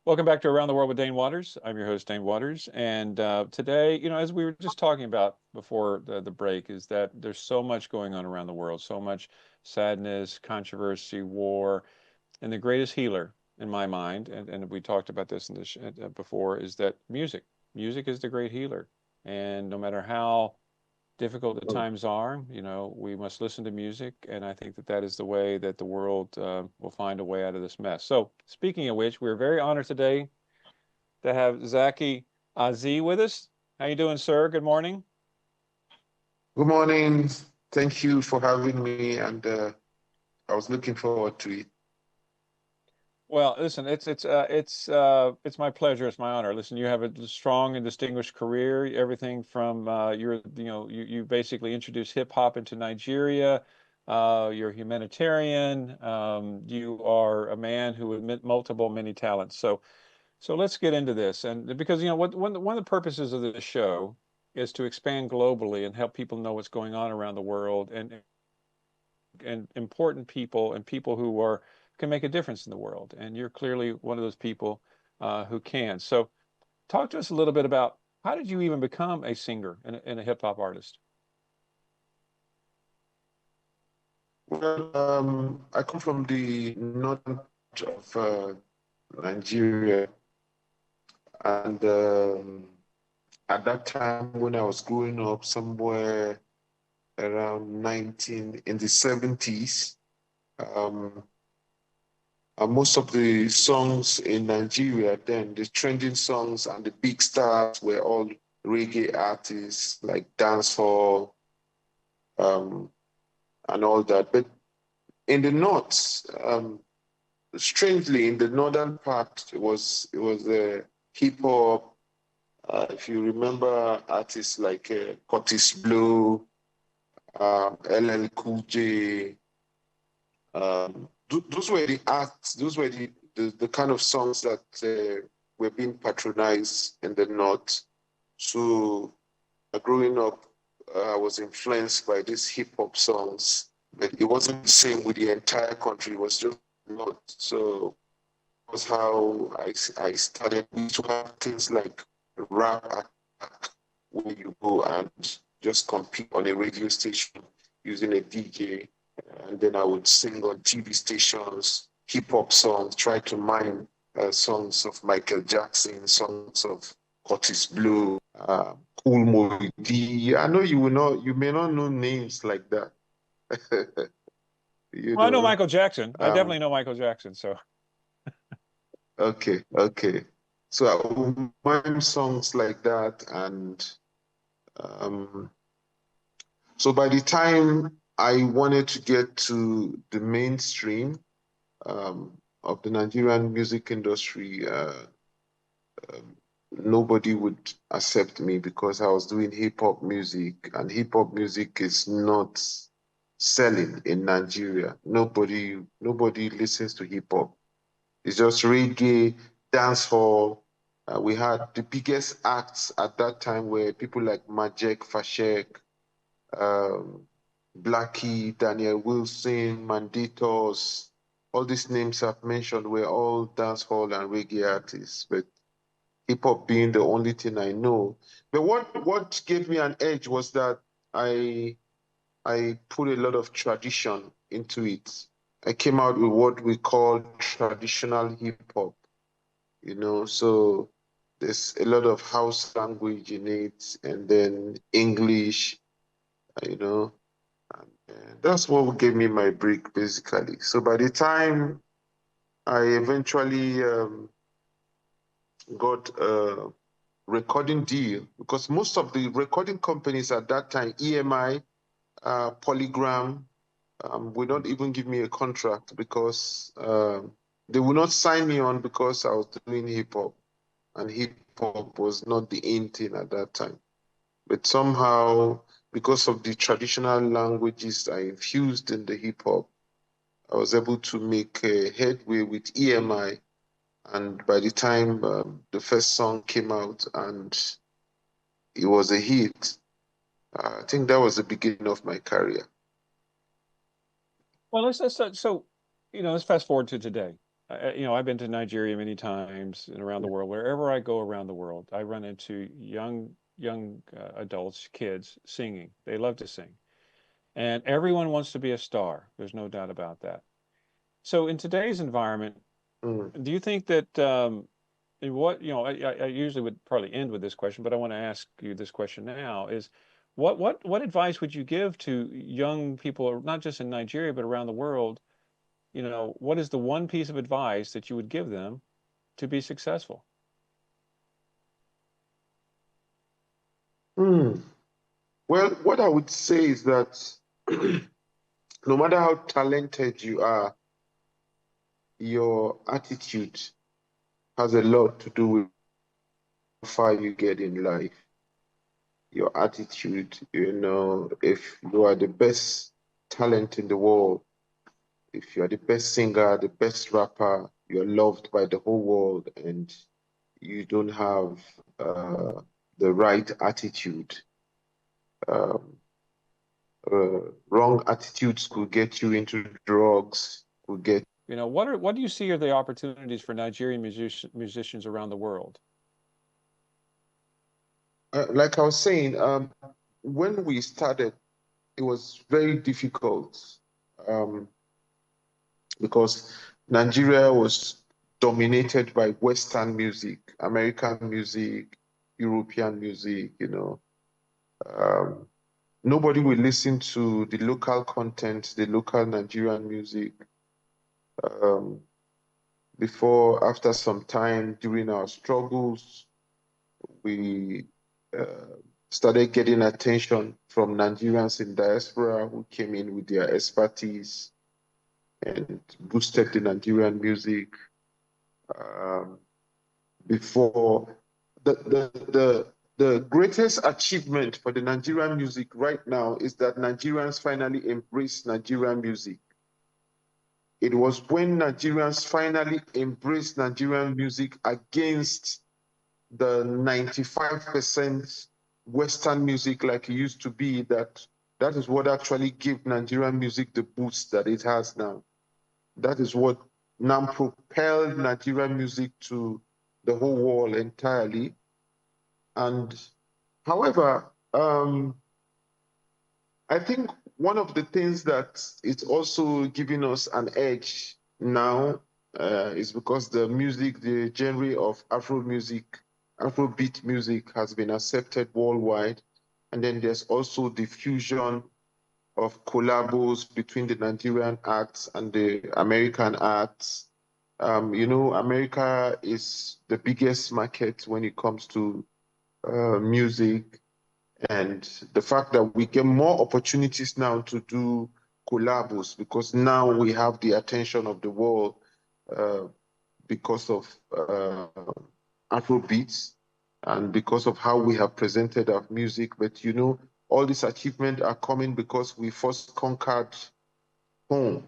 Welcome back to Around the World with Dane Waters. I'm your host, Dane Waters. And today, as we were just talking about before the break, is that there's so much going on around the world, so much sadness, controversy, war. And the greatest healer, in my mind, and we talked about this in this before, is that music. Music is the great healer. And no matter how difficult the Oh, times are, we must listen to music. And I think that that is the way that the world will find a way out of this mess. So, speaking of which, we're very honored today to have Zaaki Azzay with us. How you doing, sir? Good morning. good morning. Thank you for having me, and I was looking forward to it. Well, listen, it's my pleasure. It's my honor. Listen, you have a strong and distinguished career. Everything from you basically introduced hip hop into Nigeria. You're a humanitarian. You are a man who admit multiple many talents. So let's get into this. And because one of the purposes of this show is to expand globally and help people know what's going on around the world and important people and people who are can make a difference in the world. And you're clearly one of those people who can. So talk to us a little bit about how did you even become a singer and a hip hop artist? Well, I come from the northern part of Nigeria, and at that time when I was growing up, somewhere around 19 in the 70s, um, most of the songs in Nigeria then, the trending songs and the big stars were all reggae artists like dancehall um, and all that. But in the north, strangely, in the northern part, it was hip hop. If you remember artists like Curtis Blow, LL Cool J, those were the acts, those were the kind of songs that were being patronized in the north. So growing up, I was influenced by these hip hop songs, but it wasn't the same with the entire country. It was just not. So was how I started. We used to have things like rap attack, where you go and just compete on a radio station using a DJ, and then I would sing on TV stations, hip hop songs, try to mime songs of Michael Jackson, songs of Curtis Blow, Cool Moody. I know you will not, you may not know names like that, you Well, I know know. Michael Jackson. I Um, definitely know Michael Jackson. So Okay, okay. So I will mime songs like that, and um, so by the time I wanted to get to the mainstream of the Nigerian music industry, um, nobody would accept me because I was doing hip hop music, and hip hop music is not selling in Nigeria. Nobody listens to hip hop. It's just reggae, dancehall. We had the biggest acts at that time were people like Majek, Fashek, um, Blackie, Daniel Wilson, Manditos. All these names I've mentioned were all dancehall and reggae artists, but hip hop being the only thing I know. But what gave me an edge was that I I put a lot of tradition into it. I came out with what we call traditional hip hop, so there's a lot of house language in it, and then English, you know, and that's what gave me my break basically. So by the time I eventually got a recording deal, because most of the recording companies at that time, EMI, Polygram, would not even give me a contract because they would not sign me on because I was doing hip hop, and hip hop was not the in thing at that time. But somehow, because of the traditional languages I infused in the hip hop, I was able to make a headway with EMI. And by the time the first song came out and it was a hit, I think that was the beginning of my career. well, let's so let's fast forward to today. I've been to Nigeria many times and around the world. Wherever I go around the world, I run into young adults, kids singing. They love to sing, and everyone wants to be a star. There's no doubt about that. So in today's environment, Mm. do you think that in what, I usually would probably end with this question, but I want to ask you this question now is what advice would you give to young people, not just in Nigeria, but around the world? What is the one piece of advice that you would give them to be successful? Mm. Well, what I would say is that no matter how talented you are, your attitude has a lot to do with how far you get in life. Your attitude, if you are the best talent in the world, if you are the best singer, the best rapper, you're loved by the whole world, and you don't have the right attitude. Um, Wrong attitudes could get you into drugs, could get What do you see are the opportunities for Nigerian musicians around the world? like I was saying, when we started, it was very difficult um, because Nigeria was dominated by Western music, American music, European music, Um, Nobody will listen to the local content, the local Nigerian music. Um, after some time during our struggles, we uh, started getting attention from Nigerians in diaspora who came in with their expertise and boosted the Nigerian music. Um, before the greatest achievement for the Nigerian music right now is that Nigerians finally embrace Nigerian music. It was when Nigerians finally embraced Nigerian music against the 95% Western music like it used to be, that is what actually gave Nigerian music the boost that it has now. That is what now propelled Nigerian music to the whole world entirely. And however, I think one of the things that is also giving us an edge now is because the genre of Afro music, Afrobeat music has been accepted worldwide. And then there's also the fusion of collabos between the Nigerian acts and the American acts. America is the biggest market when it comes to music, and the fact that we get more opportunities now to do collabos because now we have the attention of the world uh, because of Afrobeats and because of how we have presented our music. But all these achievements are coming because we first conquered home.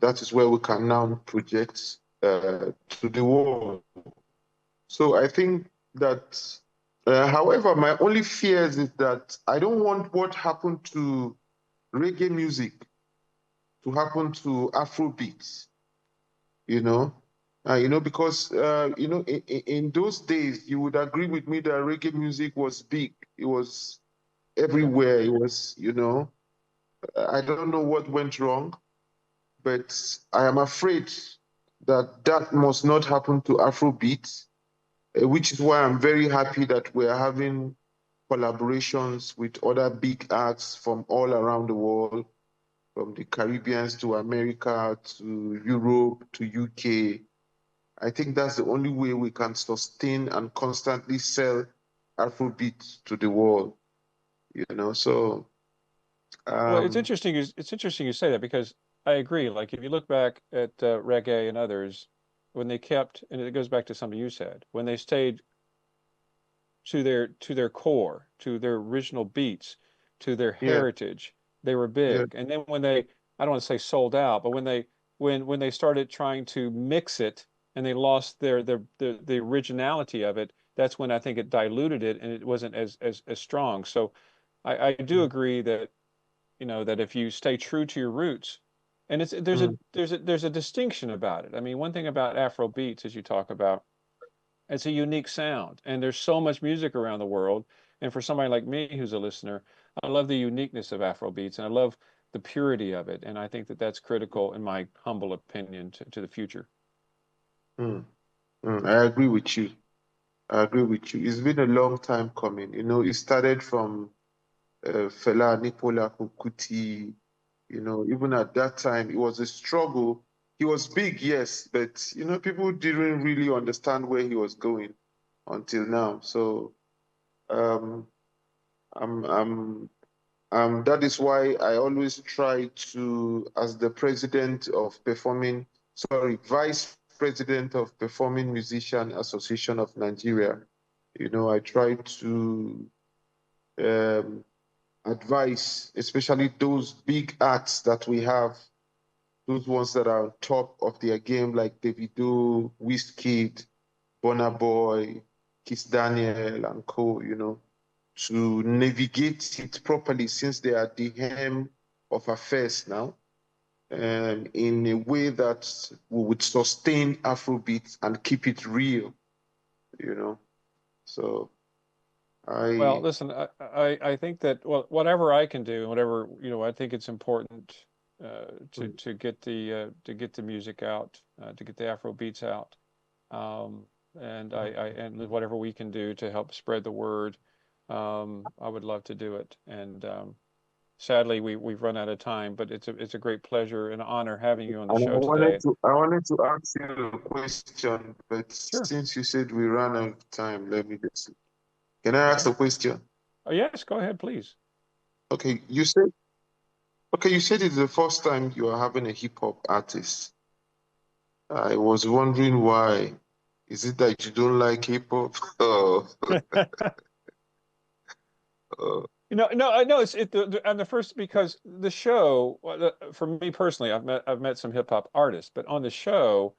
That is where we can now project to the world. So I think that, however, my only fears is that I don't want what happened to reggae music to happen to Afrobeats, you know? Because, in those days, you would agree with me that reggae music was big. It was everywhere. It was, I don't know what went wrong, but I am afraid that that must not happen to Afrobeats, which is why I'm very happy that we're having collaborations with other big acts from all around the world, from the Caribbeans to America to Europe to UK. I think that's the only way we can sustain and constantly sell Afrobeat to the world, So, Well, it's um, interesting. It's interesting you say that because I agree. Like if you look back at reggae and others, when they kept, and it goes back to something you said, when they stayed to their core, to their original beats, to their yeah, heritage, they were yeah, big. And then when they, I don't want to say sold out, but when they started trying to mix it and they lost the originality of it, that's when I think it diluted it and it wasn't as strong. So I do agree that that if you stay true to your roots, And it's mm, there's a distinction about it. I mean, one thing about Afro beats, as you talk about, it's a unique sound, and there's so much music around the world. And for somebody like me who's a listener, I love the uniqueness of Afro beats, and I love the purity of it. And I think that that's critical, in my humble opinion, to the future. mm, I agree with you. I agree with you. It's been a long time coming. It started from Fela Nicola Kuti. Even at that time, it was a struggle. He was big, yes, but people didn't really understand where he was going until now. So um, I'm, I'm, that is why I always try to, as the vice president of Performing Musician Association of Nigeria. I try to um, advise, especially those big acts that we have, those ones that are on top of their game, like Davido, Wizkid, Burna Boy, Kiss Daniel, and co. To navigate it properly since they are the hem of affairs now, in a way that we would sustain Afrobeat and keep it real, you know. So Well, I, listen, I think that, well, whatever I can do, whatever, I think it's important to get the music out, to get the Afro beats out. Um, and whatever we can do to help spread the word, I would love to do it. And sadly, we've run out of time, but it's a great pleasure and honor having you on the and show today. I wanted to ask you a question, but Sure. since you said we ran out of time, let me just. Can I ask Okay. a question? Oh, yes, go ahead, please. Okay, you said it's the first time you are having a hip hop artist. I was wondering why. Is it that you don't like hip hop? Oh, oh, No, I know I'm the first because the show, well, for me personally, I've met some hip hop artists, but on the show,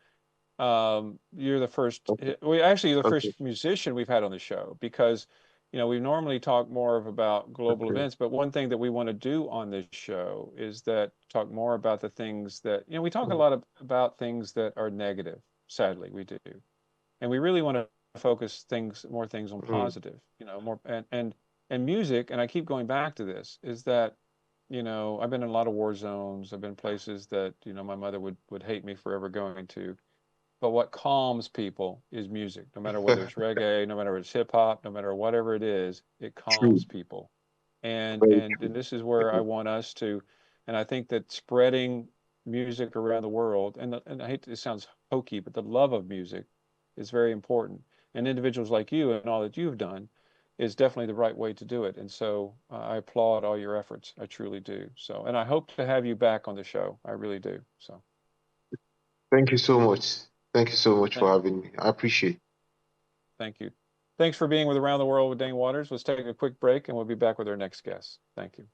you're the first. okay, We actually you're the okay, first musician we've had on the show because, we normally talk more about global okay. events, but one thing that we want to do on this show is that talk more about the things that, we talk a Mm, lot about things that are negative. Sadly, we do, and we really want to focus more things on mm, positive, more and music. And I keep going back to this is that, I've been in a lot of war zones. I've been places that, my mother would hate me for ever going to. But what calms people is music, no matter whether it's reggae, no matter if it's hip hop, no matter whatever it is, it true, calms people. And very and true. and this is where I want us to, and I think that spreading music around the world, and I hate it sounds hokey, but the love of music is very important. And individuals like you and all that you've done is definitely the right way to do it. And so I applaud all your efforts. I truly do. So, and I hope to have you back on the show. I really do. So, Thank you so much. Thank you so much for thank, having me. I appreciate it. thank you. Thanks for being with Around the World with Dane Waters. Let's take a quick break and we'll be back with our next guest. Thank you.